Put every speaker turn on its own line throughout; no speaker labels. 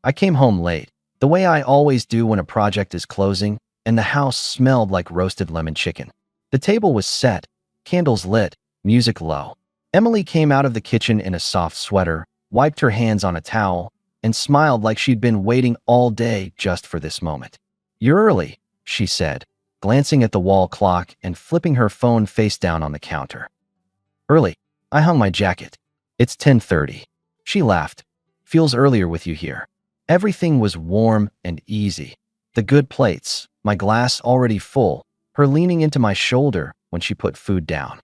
I came home late, the way I always do when a project is closing, and the house smelled like roasted lemon chicken. The table was set, candles lit, music low. Emily came out of the kitchen in a soft sweater, wiped her hands on a towel, and smiled like she'd been waiting all day just for this moment. "You're early," she said, glancing at the wall clock and flipping her phone face down on the counter. "Early. I hung my jacket. It's 10:30. She laughed. "Feels earlier with you here." Everything was warm and easy. The good plates, my glass already full, her leaning into my shoulder when she put food down.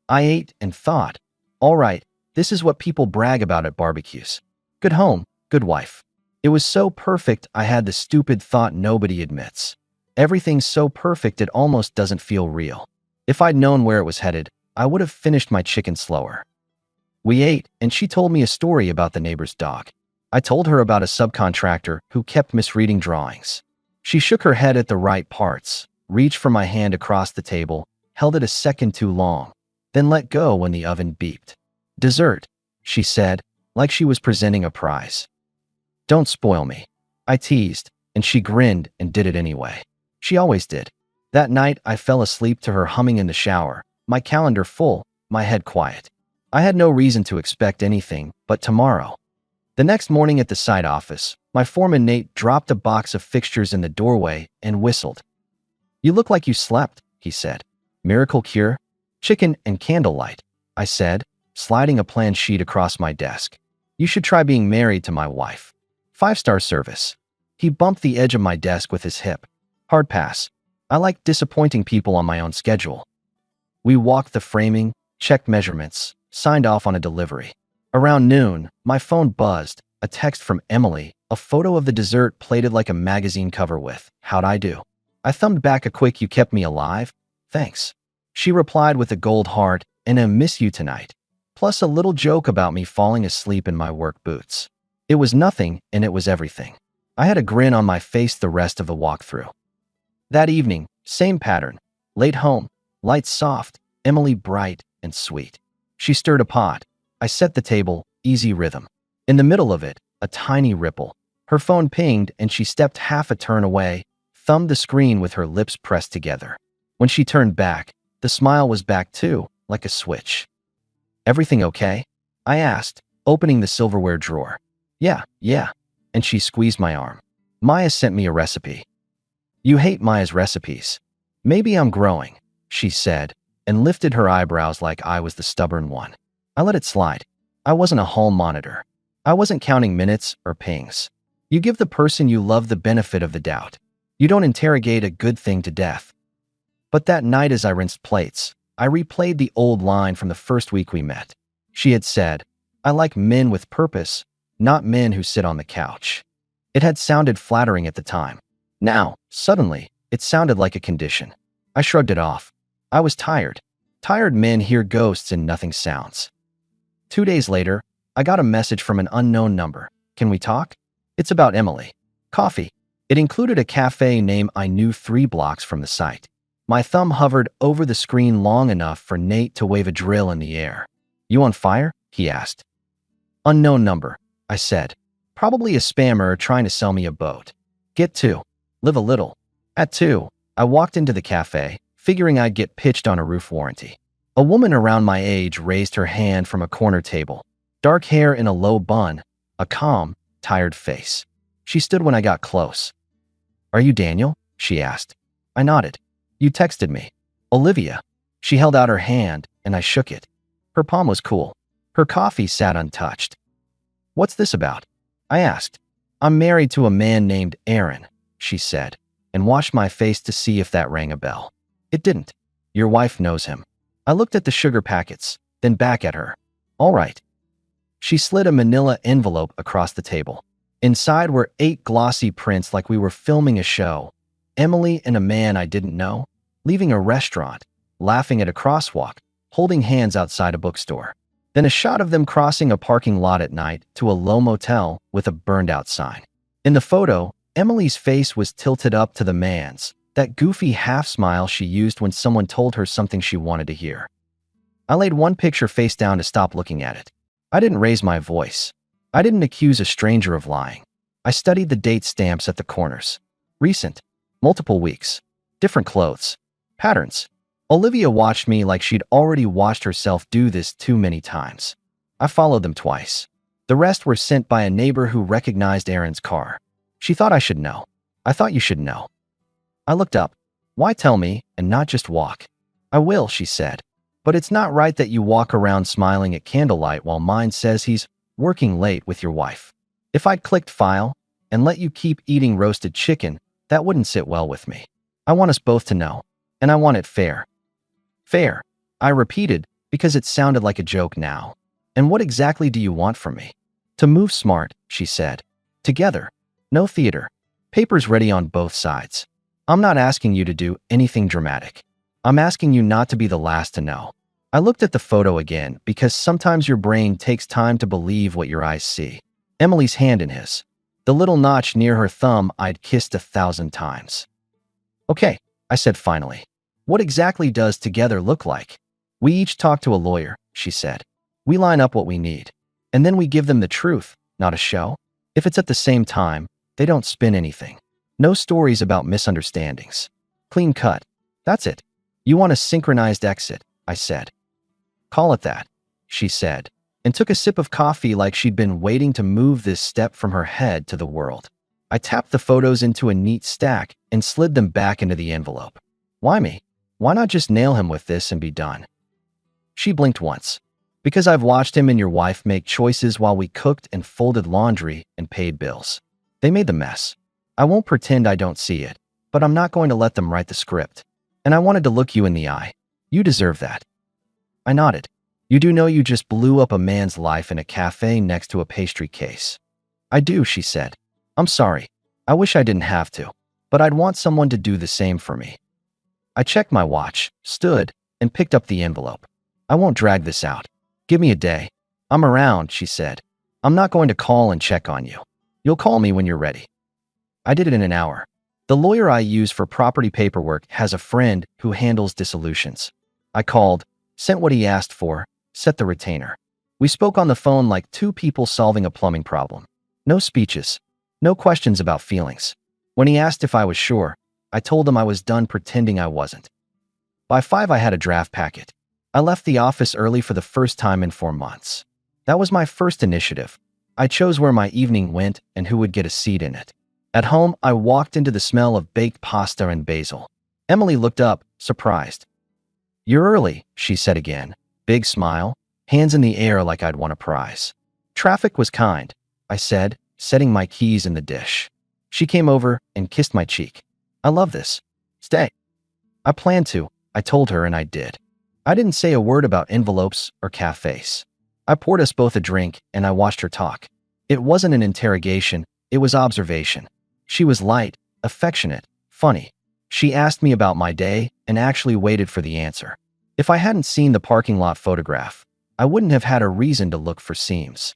I ate and thought, all right, this is what people brag about at barbecues. Good home, good wife. It was so perfect I had the stupid thought nobody admits. Everything's so perfect it almost doesn't feel real. If I'd known where it was headed, I would have finished my chicken slower. We ate, and she told me a story about the neighbor's dog. I told her about a subcontractor who kept misreading drawings. She shook her head at the right parts, reached for my hand across the table, held it a second too long, then let go when the oven beeped. "Dessert," she said, like she was presenting a prize. "Don't spoil me," I teased, and she grinned and did it anyway. She always did. That night, I fell asleep to her humming in the shower, my calendar full, my head quiet. I had no reason to expect anything but tomorrow. The next morning at the site office, my foreman Nate dropped a box of fixtures in the doorway and whistled. "You look like you slept," he said. "Miracle cure?" "Chicken and candlelight," I said, sliding a plan sheet across my desk. "You should try being married to my wife. 5-star service." He bumped the edge of my desk with his hip. "Hard pass. I like disappointing people on my own schedule." We walked the framing, checked measurements, signed off on a delivery. Around noon, my phone buzzed, a text from Emily, a photo of the dessert plated like a magazine cover with, "How'd I do?" I thumbed back a quick "You kept me alive? Thanks." She replied with a gold heart and a "miss you tonight," plus a little joke about me falling asleep in my work boots. It was nothing, and it was everything. I had a grin on my face the rest of the walkthrough. That evening, same pattern. Late home, lights soft, Emily bright and sweet. She stirred a pot. I set the table, easy rhythm. In the middle of it, a tiny ripple. Her phone pinged and she stepped half a turn away, thumbed the screen with her lips pressed together. When she turned back, the smile was back too, like a switch. "Everything okay?" I asked, opening the silverware drawer. Yeah, and she squeezed my arm. "Maya sent me a recipe." "You hate Maya's recipes." "Maybe I'm growing," she said, and lifted her eyebrows like I was the stubborn one. I let it slide. I wasn't a hall monitor. I wasn't counting minutes or pings. You give the person you love the benefit of the doubt. You don't interrogate a good thing to death. But that night as I rinsed plates, I replayed the old line from the first week we met. She had said, "I like men with purpose, not men who sit on the couch." It had sounded flattering at the time. Now, suddenly, it sounded like a condition. I shrugged it off. I was tired. Tired men hear ghosts and nothing sounds. 2 days later, I got a message from an unknown number. "Can we talk?" "It's about Emily." "Coffee." It included a cafe name I knew 3 blocks from the site. My thumb hovered over the screen long enough for Nate to wave a drill in the air. "You on fire?" he asked. "Unknown number," I said. "Probably a spammer trying to sell me a boat." "Get 2. Live a little." At 2, I walked into the cafe, figuring I'd get pitched on a roof warranty. A woman around my age raised her hand from a corner table. Dark hair in a low bun, a calm, tired face. She stood when I got close. "Are you Daniel?" she asked. I nodded. "You texted me." "Olivia." She held out her hand, and I shook it. Her palm was cool. Her coffee sat untouched. "What's this about?" I asked. "I'm married to a man named Aaron," she said, and washed my face to see if that rang a bell. It didn't. "Your wife knows him." I looked at the sugar packets, then back at her. "All right." She slid a manila envelope across the table. Inside were 8 glossy prints like we were filming a show. Emily and a man I didn't know, leaving a restaurant, laughing at a crosswalk, holding hands outside a bookstore. Then a shot of them crossing a parking lot at night to a low motel with a burned-out sign. In the photo, Emily's face was tilted up to the man's, that goofy half-smile she used when someone told her something she wanted to hear. I laid one picture face down to stop looking at it. I didn't raise my voice. I didn't accuse a stranger of lying. I studied the date stamps at the corners. Recent, multiple weeks, different clothes, patterns. Olivia watched me like she'd already watched herself do this too many times. I followed them twice. The rest were sent by a neighbor who recognized Aaron's car. She thought I should know. I thought you should know. I looked up. Why tell me and not just walk? I will, she said. But it's not right that you walk around smiling at candlelight while mine says he's working late with your wife. If I'd clicked file and let you keep eating roasted chicken, that wouldn't sit well with me. I want us both to know, and I want it fair. Fair, I repeated, because it sounded like a joke now. And what exactly do you want from me? To move smart, she said. Together. No theater. Papers ready on both sides. I'm not asking you to do anything dramatic. I'm asking you not to be the last to know. I looked at the photo again because sometimes your brain takes time to believe what your eyes see. Emily's hand in his. The little notch near her thumb I'd kissed 1,000 times. Okay, I said finally. What exactly does together look like? We each talk to a lawyer, she said. We line up what we need. And then we give them the truth, not a show. If it's at the same time, they don't spin anything. No stories about misunderstandings. Clean cut. That's it. You want a synchronized exit, I said. Call it that, she said, and took a sip of coffee like she'd been waiting to move this step from her head to the world. I tapped the photos into a neat stack and slid them back into the envelope. Why me? Why not just nail him with this and be done? She blinked once. Because I've watched him and your wife make choices while we cooked and folded laundry and paid bills. They made the mess. I won't pretend I don't see it, but I'm not going to let them write the script. And I wanted to look you in the eye. You deserve that. I nodded. You do know you just blew up a man's life in a cafe next to a pastry case. I do, she said. I'm sorry. I wish I didn't have to, but I'd want someone to do the same for me. I checked my watch, stood, and picked up the envelope. I won't drag this out. Give me a day. I'm around, she said. I'm not going to call and check on you. You'll call me when you're ready. I did it in an hour. The lawyer I use for property paperwork has a friend who handles dissolutions. I called, sent what he asked for, set the retainer. We spoke on the phone like two people solving a plumbing problem. No speeches. No questions about feelings. When he asked if I was sure, I told him I was done pretending I wasn't. By 5, I had a draft packet. I left the office early for the first time in 4 months. That was my first initiative. I chose where my evening went and who would get a seat in it. At home, I walked into the smell of baked pasta and basil. Emily looked up, surprised. You're early, she said again. Big smile, hands in the air like I'd won a prize. Traffic was kind, I said, setting my keys in the dish. She came over and kissed my cheek. I love this. Stay. I planned to, I told her, and I did. I didn't say a word about envelopes or cafes. I poured us both a drink and I watched her talk. It wasn't an interrogation, it was observation. She was light, affectionate, funny. She asked me about my day and actually waited for the answer. If I hadn't seen the parking lot photograph, I wouldn't have had a reason to look for seams.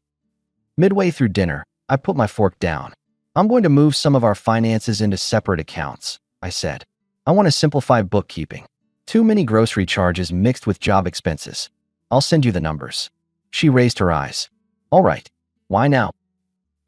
Midway through dinner, I put my fork down. I'm going to move some of our finances into separate accounts, I said. I want to simplify bookkeeping. Too many grocery charges mixed with job expenses. I'll send you the numbers. She raised her eyes. All right. Why now?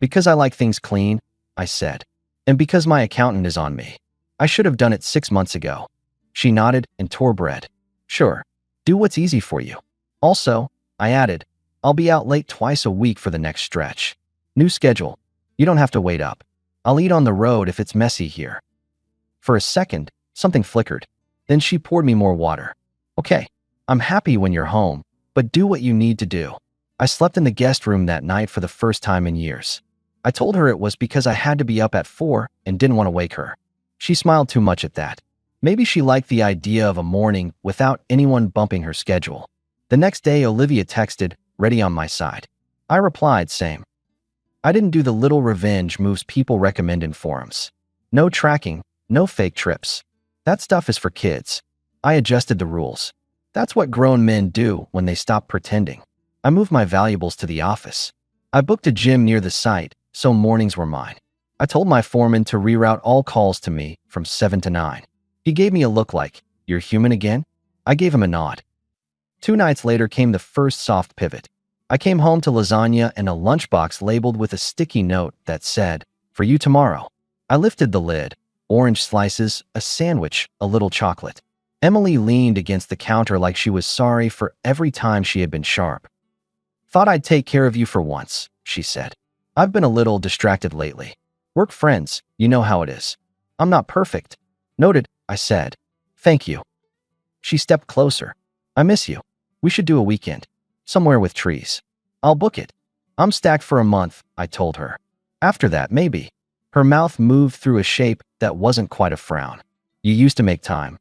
Because I like things clean, I said. And because my accountant is on me. I should have done it 6 months ago. She nodded and tore bread. Sure. Do what's easy for you. Also, I added, I'll be out late twice a week for the next stretch. New schedule. You don't have to wait up. I'll eat on the road if it's messy here. For a second, something flickered. Then she poured me more water. Okay, I'm happy when you're home, but do what you need to do. I slept in the guest room that night for the first time in years. I told her it was because I had to be up at 4 and didn't want to wake her. She smiled too much at that. Maybe she liked the idea of a morning without anyone bumping her schedule. The next day, Olivia texted, ready on my side. I replied, same. I didn't do the little revenge moves people recommend in forums. No tracking, no fake trips. That stuff is for kids. I adjusted the rules. That's what grown men do when they stop pretending. I moved my valuables to the office. I booked a gym near the site, so mornings were mine. I told my foreman to reroute all calls to me from 7 to 9. He gave me a look like, you're human again? I gave him a nod. 2 nights later came the first soft pivot. I came home to lasagna and a lunchbox labeled with a sticky note that said, For you tomorrow. I lifted the lid. Orange slices, a sandwich, a little chocolate. Emily leaned against the counter like she was sorry for every time she had been sharp. Thought I'd take care of you for once, she said. I've been a little distracted lately. Work friends, you know how it is. I'm not perfect. Noted, I said. Thank you. She stepped closer. I miss you. We should do a weekend. Somewhere with trees. I'll book it. I'm stacked for a month, I told her. After that, maybe. Her mouth moved through a shape that wasn't quite a frown. You used to make time.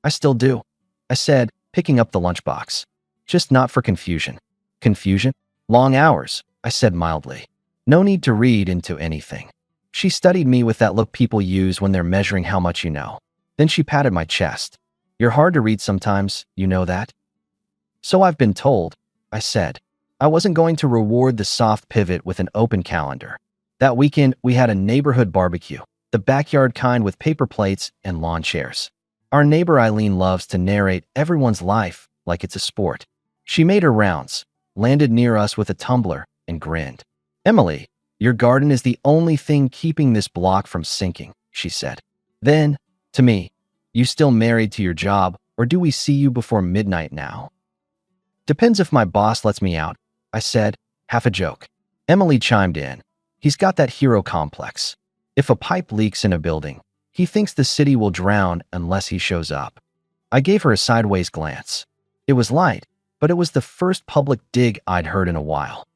I still do, I said, picking up the lunchbox. Just not for confusion. Confusion? Long hours, I said mildly. No need to read into anything. She studied me with that look people use when they're measuring how much you know. Then she patted my chest. You're hard to read sometimes, you know that? So I've been told, I said. I wasn't going to reward the soft pivot with an open calendar. That weekend, we had a neighborhood barbecue, the backyard kind with paper plates and lawn chairs. Our neighbor Eileen loves to narrate everyone's life like it's a sport. She made her rounds, landed near us with a tumbler, and grinned. Emily, your garden is the only thing keeping this block from sinking, she said. Then, to me, you still married to your job, or do we see you before midnight now? Depends if my boss lets me out, I said, half a joke. Emily chimed in. He's got that hero complex. If a pipe leaks in a building, he thinks the city will drown unless he shows up. I gave her a sideways glance. It was light, but it was the first public dig I'd heard in a while.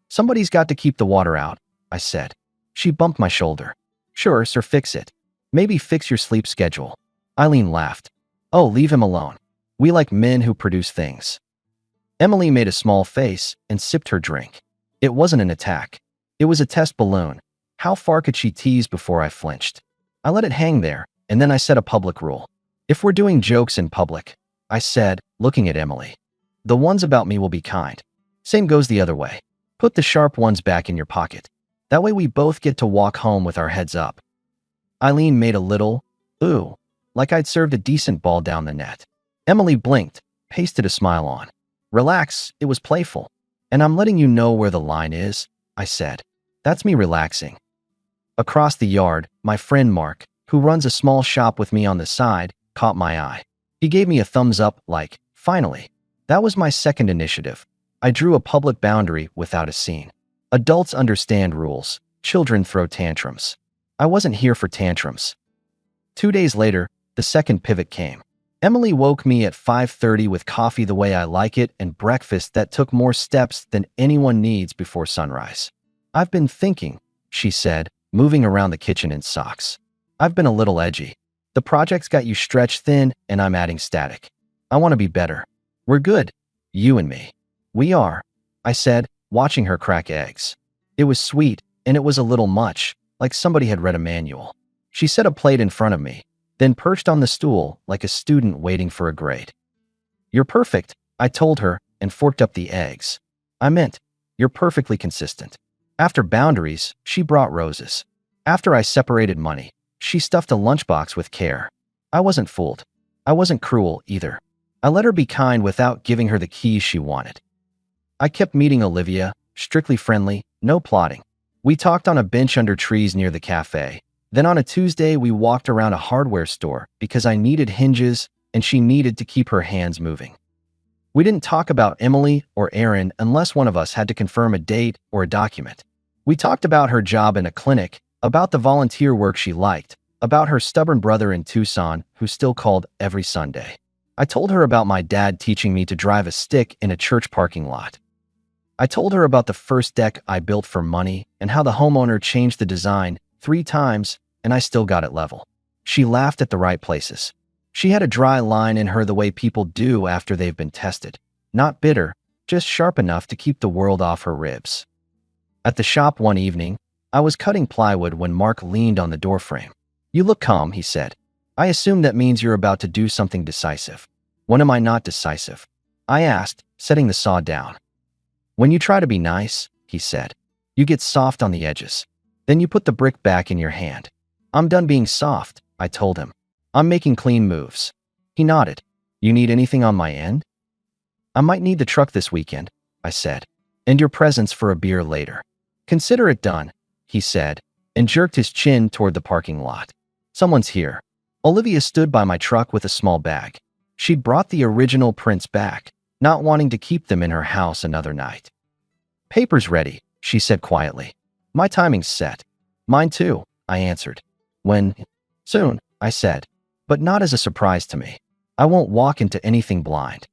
Somebody's got to keep the water out, I said. She bumped my shoulder. Sure, sir, fix it. Maybe fix your sleep schedule. Eileen laughed. Oh, leave him alone. We like men who produce things. Emily made a small face and sipped her drink. It wasn't an attack. It was a test balloon. How far could she tease before I flinched? I let it hang there, and then I set a public rule. If we're doing jokes in public, I said, looking at Emily, the ones about me will be kind. Same goes the other way. Put the sharp ones back in your pocket. That way we both get to walk home with our heads up. Eileen made a little, ooh, like I'd served a decent ball down the net. Emily blinked, pasted a smile on. Relax, it was playful. And I'm letting you know where the line is, I said. That's me relaxing. Across the yard, my friend Mark, who runs a small shop with me on the side, caught my eye. He gave me a thumbs up like, finally. That was my second initiative. I drew a public boundary without a scene. Adults understand rules. Children throw tantrums. I wasn't here for tantrums. 2 days later, the second pivot came. Emily woke me at 5:30 with coffee the way I like it and breakfast that took more steps than anyone needs before sunrise. I've been thinking, she said, moving around the kitchen in socks. I've been a little edgy. The project's got you stretched thin and I'm adding static. I want to be better. We're good. You and me. We are, I said, watching her crack eggs. It was sweet, and it was a little much, like somebody had read a manual. She set a plate in front of me, then perched on the stool like a student waiting for a grade. You're perfect, I told her, and forked up the eggs. I meant, you're perfectly consistent. After boundaries, she brought roses. After I separated money, she stuffed a lunchbox with care. I wasn't fooled. I wasn't cruel either. I let her be kind without giving her the keys she wanted. I kept meeting Olivia, strictly friendly, no plotting. We talked on a bench under trees near the cafe. Then on a Tuesday, we walked around a hardware store because I needed hinges and she needed to keep her hands moving. We didn't talk about Emily or Aaron unless one of us had to confirm a date or a document. We talked about her job in a clinic, about the volunteer work she liked, about her stubborn brother in Tucson who still called every Sunday. I told her about my dad teaching me to drive a stick in a church parking lot. I told her about the first deck I built for money and how the homeowner changed the design 3 times and I still got it level. She laughed at the right places. She had a dry line in her the way people do after they've been tested. Not bitter, just sharp enough to keep the world off her ribs. At the shop one evening, I was cutting plywood when Mark leaned on the doorframe. You look calm, he said. I assume that means you're about to do something decisive. When am I not decisive? I asked, setting the saw down. When you try to be nice, he said, you get soft on the edges. Then you put the brick back in your hand. I'm done being soft, I told him. I'm making clean moves. He nodded. You need anything on my end? I might need the truck this weekend, I said, and your presence for a beer later. Consider it done, he said, and jerked his chin toward the parking lot. Someone's here. Olivia stood by my truck with a small bag. She'd brought the original prints back, not wanting to keep them in her house another night. "Paper's ready," she said quietly. "My timing's set." "Mine too," I answered. "When?" "Soon," I said, but not as a surprise to me. I won't walk into anything blind.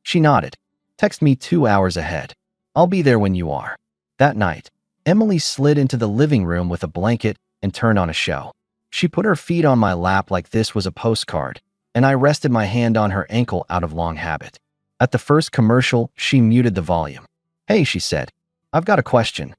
She nodded. "Text me 2 hours ahead. I'll be there when you are." That night, Emily slid into the living room with a blanket and turned on a show. She put her feet on my lap like this was a postcard, and I rested my hand on her ankle out of long habit. At the first commercial, she muted the volume. "Hey," she said, "I've got a question."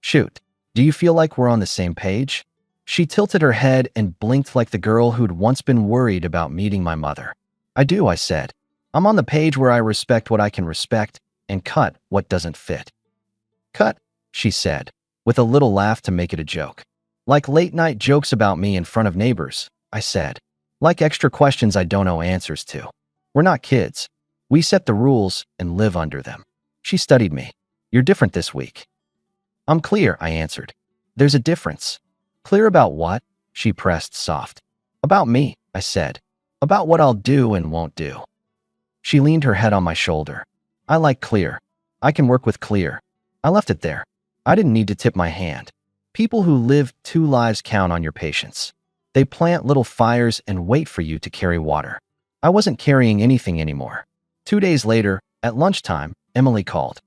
"Shoot. Do you feel like we're on the same page?" She tilted her head and blinked like the girl who'd once been worried about meeting my mother. "I do," I said. "I'm on the page where I respect what I can respect and cut what doesn't fit." "Cut," she said, with a little laugh to make it a joke. "Like late-night jokes about me in front of neighbors," I said. "Like extra questions I don't know answers to. We're not kids. We set the rules and live under them." She studied me. "You're different this week." "I'm clear," I answered. "There's a difference." "Clear about what?" She pressed soft. "About me," I said. "About what I'll do and won't do." She leaned her head on my shoulder. "I like clear. I can work with clear." I left it there. I didn't need to tip my hand. People who live 2 lives count on your patience. They plant little fires and wait for you to carry water. I wasn't carrying anything anymore. 2 days later, at lunchtime, Emily called.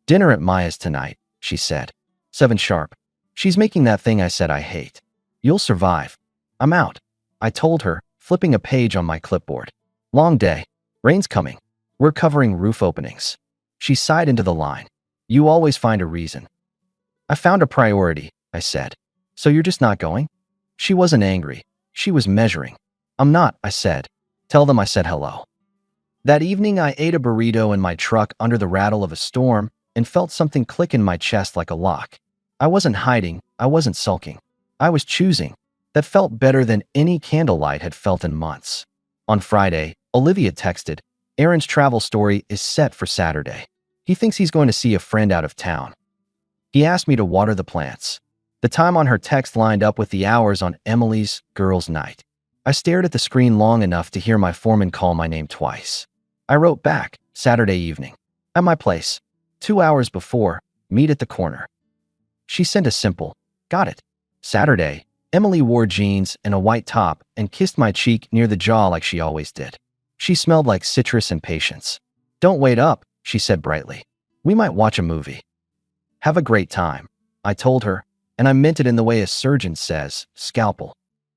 "Dinner at Maya's tonight," she said. 7 sharp. "She's making that thing I said I hate." "You'll survive." "I'm out," I told her, flipping a page on my clipboard. "Long day. Rain's coming. We're covering roof openings." She sighed into the line. "You always find a reason." "I found a priority," I said. "So you're just not going?" She wasn't angry. She was measuring. "I'm not," I said. "Tell them I said hello." That evening, I ate a burrito in my truck under the rattle of a storm and felt something click in my chest like a lock. I wasn't hiding. I wasn't sulking. I was choosing. That felt better than any candlelight had felt in months. On Friday, Olivia texted, "Aaron's travel story is set for Saturday. He thinks he's going to see a friend out of town. He asked me to water the plants." The time on her text lined up with the hours on Emily's girls' night. I stared at the screen long enough to hear my foreman call my name twice. I wrote back, "Saturday evening. At my place. 2 hours before, meet at the corner." She sent a simple, "Got it." Saturday, Emily wore jeans and a white top and kissed my cheek near the jaw like she always did. She smelled like citrus and patience. "Don't wait up," she said brightly. "We might watch a movie." "Have a great time," I told her, and I meant it in the way a surgeon says, "Scalpel."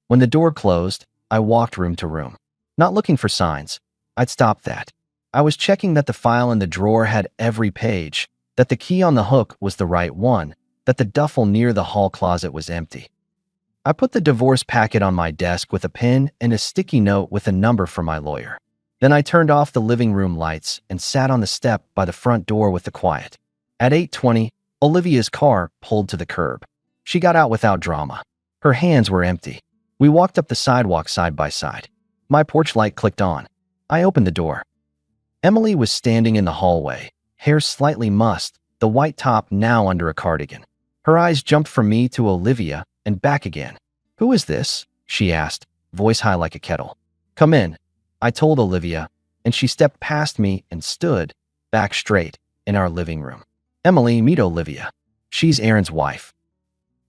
When the door closed, I walked room to room. Not looking for signs. I'd stopped that. I was checking that the file in the drawer had every page, that the key on the hook was the right one, that the duffel near the hall closet was empty. I put the divorce packet on my desk with a pen and a sticky note with a number for my lawyer. Then I turned off the living room lights and sat on the step by the front door with the quiet. At 8:20, Olivia's car pulled to the curb. She got out without drama. Her hands were empty. We walked up the sidewalk side by side. My porch light clicked on. I opened the door. Emily was standing in the hallway, hair slightly mussed, the white top now under a cardigan. Her eyes jumped from me to Olivia and back again. "Who is this?" she asked, voice high like a kettle. "Come in," I told Olivia, and she stepped past me and stood, back straight, in our living room. "Emily, meet Olivia. She's Aaron's wife."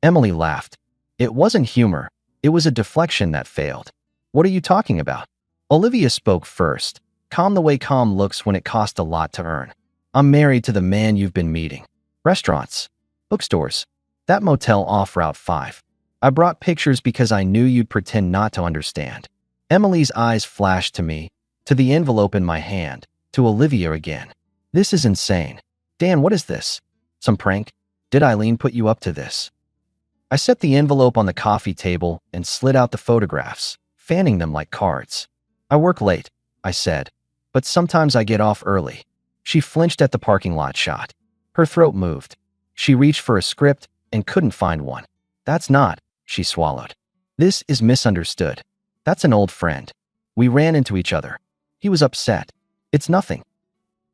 Emily laughed. It wasn't humor. It was a deflection that failed. "What are you talking about?" Olivia spoke first, calm the way calm looks when it costs a lot to earn. "I'm married to the man you've been meeting. Restaurants. Bookstores. That motel off Route 5. I brought pictures because I knew you'd pretend not to understand." Emily's eyes flashed to me, to the envelope in my hand, to Olivia again. "This is insane. Dan, what is this? Some prank? Did Eileen put you up to this?" I set the envelope on the coffee table and slid out the photographs, fanning them like cards. "I work late," I said, "but sometimes I get off early." She flinched at the parking lot shot. Her throat moved. She reached for a script and couldn't find one. "That's not," she swallowed. "This is misunderstood. That's an old friend. We ran into each other. He was upset. It's nothing."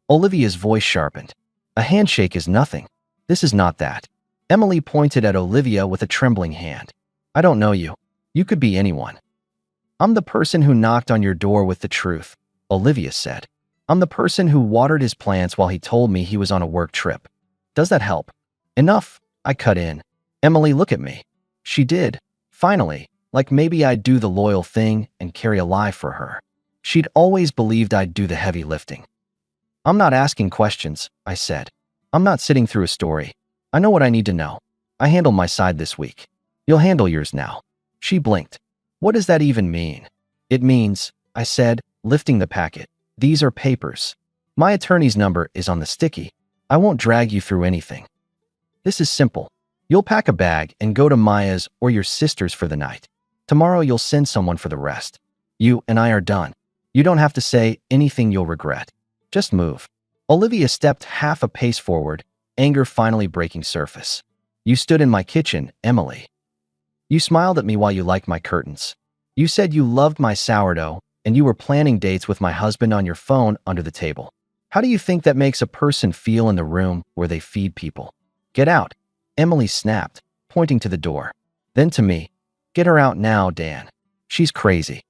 Olivia's voice sharpened. "A handshake is nothing. This is not that." Emily pointed at Olivia with a trembling hand. I don't know you. You could be anyone. I'm the person who knocked on your door with the truth, Olivia said. I'm the person who watered his plants while he told me he was on a work trip. Does that help? Enough, I cut in. Emily, look at me. She did, finally, like maybe I'd do the loyal thing and carry a lie for her. She'd always believed I'd do the heavy lifting. I'm not asking questions, I said. I'm not sitting through a story. I know what I need to know. I handled my side this week. You'll handle yours now. She blinked. What does that even mean? It means, I said, lifting the packet. These are papers. My attorney's number is on the sticky. I won't drag you through anything. This is simple. You'll pack a bag and go to Maya's or your sister's for the night. Tomorrow you'll send someone for the rest. You and I are done. You don't have to say anything you'll regret. Just move. Olivia stepped half a pace forward, anger finally breaking surface. You stood in my kitchen, Emily. You smiled at me while you liked my curtains. You said you loved my sourdough, and you were planning dates with my husband on your phone under the table. How do you think that makes a person feel in the room where they feed people? Get out, Emily snapped, pointing to the door. Then to me. Get her out now, Dan. She's crazy.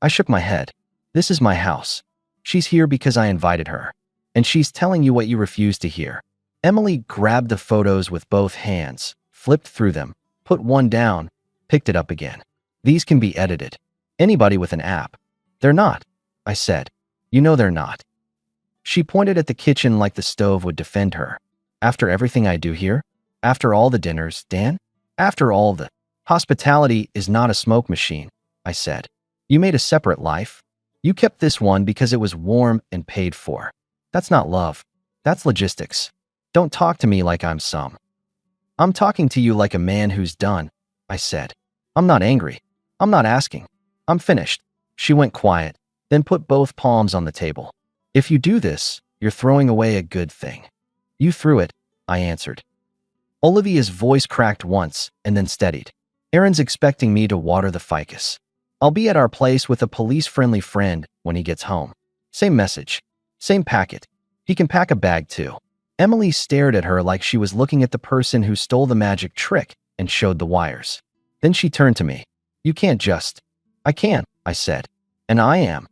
I shook my head. This is my house. She's here because I invited her. And she's telling you what you refuse to hear. Emily grabbed the photos with both hands, flipped through them, put one down, picked it up again. These can be edited. Anybody with an app. They're not, I said. You know they're not. She pointed at the kitchen like the stove would defend her. After everything I do here? After all the dinners, Dan? After all the… Hospitality is not a smoke machine, I said. You made a separate life. You kept this one because it was warm and paid for. That's not love. That's logistics. Don't talk to me like I'm some. I'm talking to you like a man who's done, I said. I'm not angry. I'm not asking. I'm finished. She went quiet, then put both palms on the table. If you do this, you're throwing away a good thing. You threw it, I answered. Olivia's voice cracked once and then steadied. Aaron's expecting me to water the ficus. I'll be at our place with a police-friendly friend when he gets home. Same message. Same packet. He can pack a bag too. Emily stared at her like she was looking at the person who stole the magic trick and showed the wires. Then she turned to me. You can't just… I can't, I said. And I am.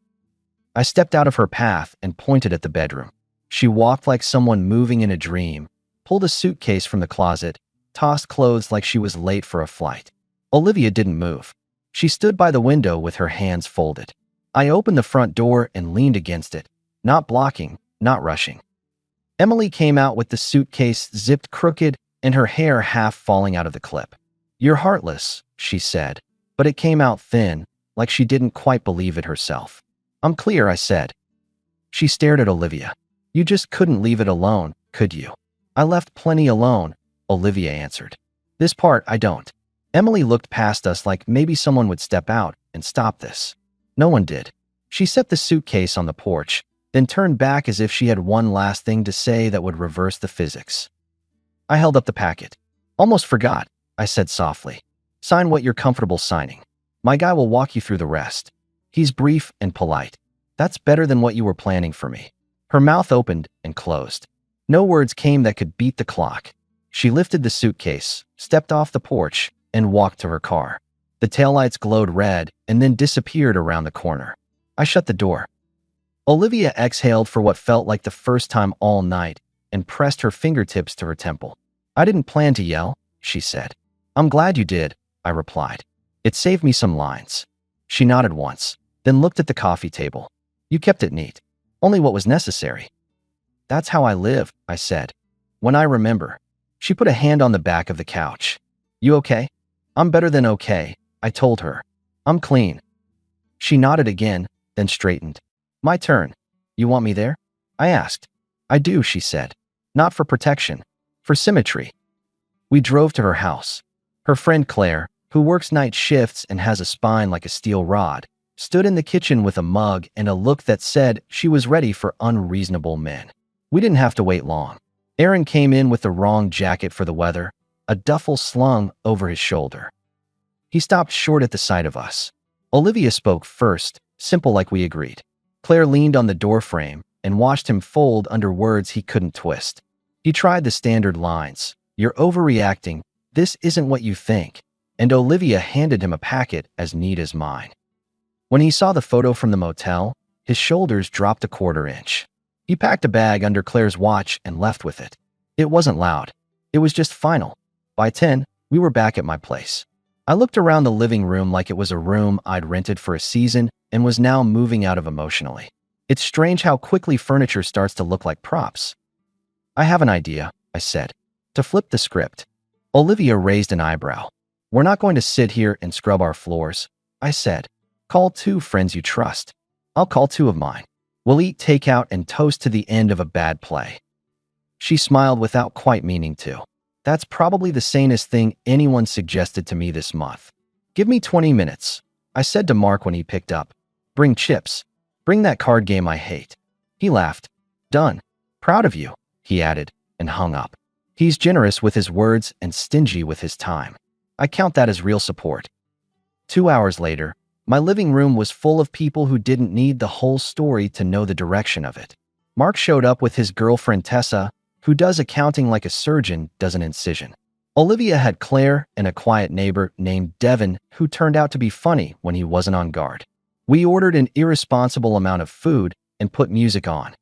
I stepped out of her path and pointed at the bedroom. She walked like someone moving in a dream, pulled a suitcase from the closet, tossed clothes like she was late for a flight. Olivia didn't move. She stood by the window with her hands folded. I opened the front door and leaned against it, not blocking, not rushing. Emily came out with the suitcase zipped crooked and her hair half falling out of the clip. You're heartless, she said, but it came out thin, like she didn't quite believe it herself. I'm clear, I said. She stared at Olivia. You just couldn't leave it alone, could you? I left plenty alone, Olivia answered. This part I don't. Emily looked past us like maybe someone would step out and stop this. No one did. She set the suitcase on the porch, then turned back as if she had one last thing to say that would reverse the physics. I held up the packet. Almost forgot, I said softly. Sign what you're comfortable signing. My guy will walk you through the rest. He's brief and polite. That's better than what you were planning for me. Her mouth opened and closed. No words came that could beat the clock. She lifted the suitcase, stepped off the porch, and walked to her car. The taillights glowed red and then disappeared around the corner. I shut the door. Olivia exhaled for what felt like the first time all night and pressed her fingertips to her temple. I didn't plan to yell, she said. I'm glad you did, I replied. It saved me some lines. She nodded once, then looked at the coffee table. You kept it neat. Only what was necessary. That's how I live, I said. When I remember. She put a hand on the back of the couch. You okay? I'm better than okay, I told her. I'm clean. She nodded again, then straightened. My turn. You want me there? I asked. I do, she said. Not for protection. For symmetry. We drove to her house. Her friend Claire, who works night shifts and has a spine like a steel rod, stood in the kitchen with a mug and a look that said she was ready for unreasonable men. We didn't have to wait long. Aaron came in with the wrong jacket for the weather, a duffel slung over his shoulder. He stopped short at the sight of us. Olivia spoke first, simple like we agreed. Claire leaned on the doorframe and watched him fold under words he couldn't twist. He tried the standard lines. You're overreacting. This isn't what you think. And Olivia handed him a packet as neat as mine. When he saw the photo from the motel, his shoulders dropped a quarter inch. He packed a bag under Claire's watch and left with it. It wasn't loud. It was just final. By 10, we were back at my place. I looked around the living room like it was a room I'd rented for a season and was now moving out of emotionally. It's strange how quickly furniture starts to look like props. I have an idea, I said. To flip the script. Olivia raised an eyebrow. We're not going to sit here and scrub our floors, I said. Call 2 friends you trust. I'll call 2 of mine. We'll eat takeout and toast to the end of a bad play. She smiled without quite meaning to. That's probably the sanest thing anyone suggested to me this month. Give me 20 minutes, I said to Mark when he picked up. Bring chips. Bring that card game I hate. He laughed. Done. Proud of you, he added, and hung up. He's generous with his words and stingy with his time. I count that as real support. 2 hours later, my living room was full of people who didn't need the whole story to know the direction of it. Mark showed up with his girlfriend Tessa, who does accounting like a surgeon does an incision. Olivia had Claire and a quiet neighbor named Devin who turned out to be funny when he wasn't on guard. We ordered an irresponsible amount of food and put music on.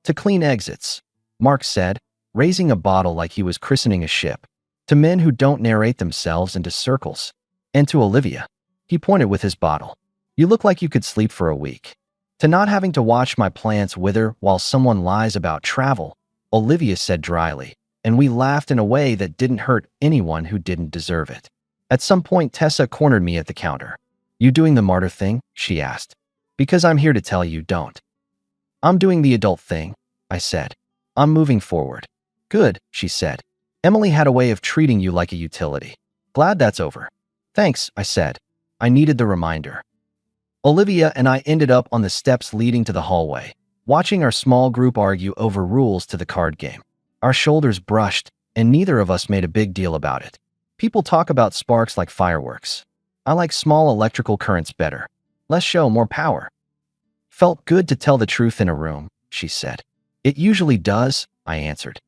To clean exits, Mark said, raising a bottle like he was christening a ship. To men who don't narrate themselves into circles. And to Olivia, he pointed with his bottle. You look like you could sleep for a week. To not having to watch my plants wither while someone lies about travel, Olivia said dryly, and we laughed in a way that didn't hurt anyone who didn't deserve it. At some point, Tessa cornered me at the counter. You doing the martyr thing? She asked. Because I'm here to tell you don't. I'm doing the adult thing, I said. I'm moving forward. Good, she said. Emily had a way of treating you like a utility. Glad that's over. Thanks, I said. I needed the reminder. Olivia and I ended up on the steps leading to the hallway, watching our small group argue over rules to the card game. Our shoulders brushed, and neither of us made a big deal about it. People talk about sparks like fireworks. I like small electrical currents better. Less show, more power. Felt good to tell the truth in a room, she said. It usually does, I answered.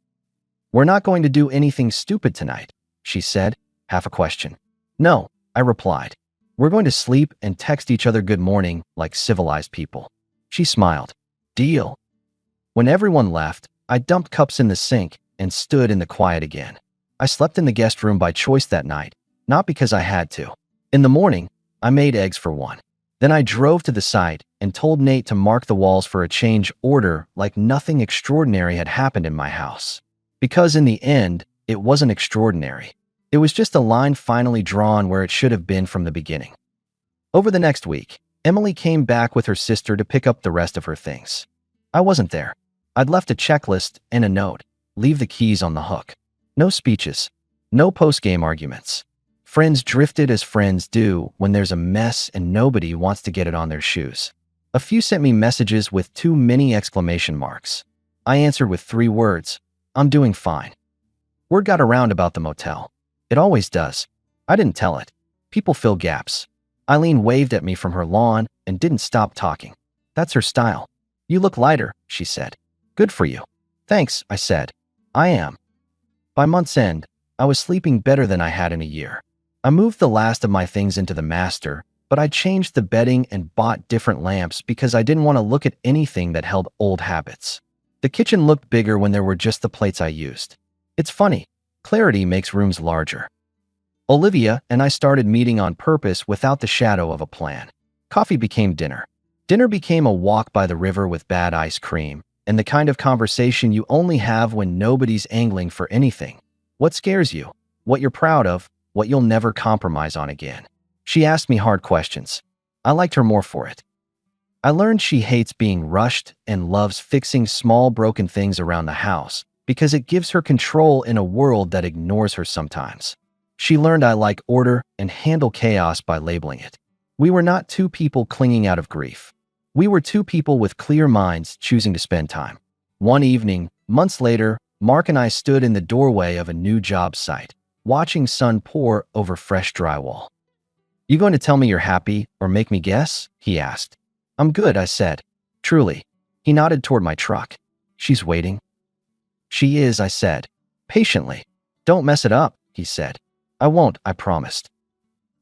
We're not going to do anything stupid tonight, she said, half a question. No, I replied. We're going to sleep and text each other good morning like civilized people. She smiled. Deal. When everyone left, I dumped cups in the sink and stood in the quiet again. I slept in the guest room by choice that night, not because I had to. In the morning, I made eggs for one. Then I drove to the site and told Nate to mark the walls for a change order like nothing extraordinary had happened in my house. Because in the end, it wasn't extraordinary. It was just a line finally drawn where it should have been from the beginning. Over the next week, Emily came back with her sister to pick up the rest of her things. I wasn't there. I'd left a checklist and a note. Leave the keys on the hook. No speeches. No post-game arguments. Friends drifted as friends do when there's a mess and nobody wants to get it on their shoes. A few sent me messages with too many exclamation marks. I answered with 3 words. I'm doing fine. Word got around about the motel. It always does. I didn't tell it. People fill gaps. Eileen waved at me from her lawn and didn't stop talking. That's her style. You look lighter, she said. Good for you. Thanks, I said. I am. By month's end, I was sleeping better than I had in a year. I moved the last of my things into the master, but I changed the bedding and bought different lamps because I didn't want to look at anything that held old habits. The kitchen looked bigger when there were just the plates I used. It's funny. Clarity makes rooms larger. Olivia and I started meeting on purpose without the shadow of a plan. Coffee became dinner. Dinner became a walk by the river with bad ice cream, and the kind of conversation you only have when nobody's angling for anything. What scares you? What you're proud of? What you'll never compromise on again? She asked me hard questions. I liked her more for it. I learned she hates being rushed and loves fixing small broken things around the house because it gives her control in a world that ignores her sometimes. She learned I like order and handle chaos by labeling it. We were not 2 people clinging out of grief. We were 2 people with clear minds choosing to spend time. One evening, months later, Mark and I stood in the doorway of a new job site, watching sun pour over fresh drywall. You going to tell me you're happy or make me guess? He asked. I'm good, I said. Truly. He nodded toward my truck. She's waiting. She is, I said. Patiently. Don't mess it up, he said. I won't, I promised.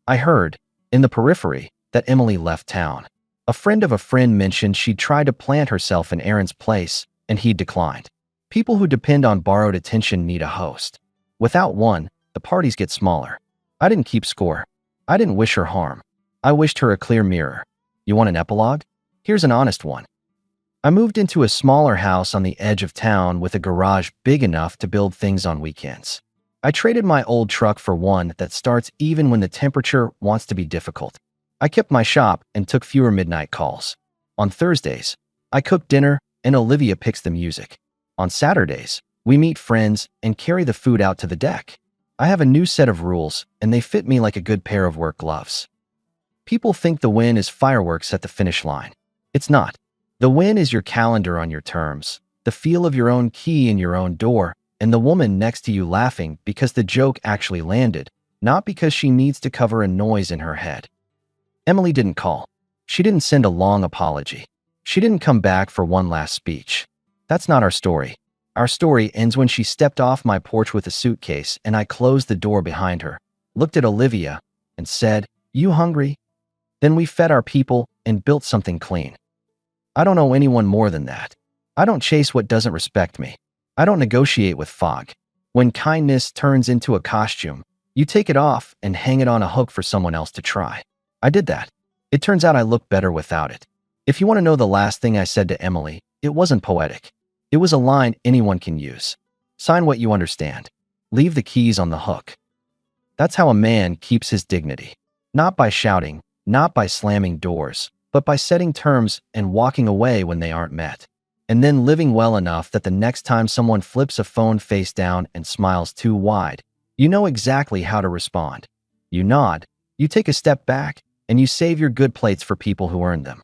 I heard, in the periphery, that Emily left town. A friend of a friend mentioned she'd tried to plant herself in Aaron's place, and he declined. People who depend on borrowed attention need a host. Without one, the parties get smaller. I didn't keep score. I didn't wish her harm. I wished her a clear mirror. You want an epilogue? Here's an honest one. I moved into a smaller house on the edge of town with a garage big enough to build things on weekends. I traded my old truck for one that starts even when the temperature wants to be difficult. I kept my shop and took fewer midnight calls. On Thursdays, I cook dinner and Olivia picks the music. On Saturdays, we meet friends and carry the food out to the deck. I have a new set of rules, and they fit me like a good pair of work gloves. People think the win is fireworks at the finish line. It's not. The win is your calendar on your terms, the feel of your own key in your own door, and the woman next to you laughing because the joke actually landed, not because she needs to cover a noise in her head. Emily didn't call. She didn't send a long apology. She didn't come back for one last speech. That's not our story. Our story ends when she stepped off my porch with a suitcase and I closed the door behind her, looked at Olivia, and said, "You hungry?" Then we fed our people and built something clean. I don't know anyone more than that. I don't chase what doesn't respect me. I don't negotiate with fog. When kindness turns into a costume, you take it off and hang it on a hook for someone else to try. I did that. It turns out I look better without it. If you want to know the last thing I said to Emily, it wasn't poetic. It was a line anyone can use. Sign what you understand. Leave the keys on the hook. That's how a man keeps his dignity. Not by shouting, not by slamming doors, but by setting terms and walking away when they aren't met. And then living well enough that the next time someone flips a phone face down and smiles too wide, you know exactly how to respond. You nod, you take a step back, and you save your good plates for people who earned them.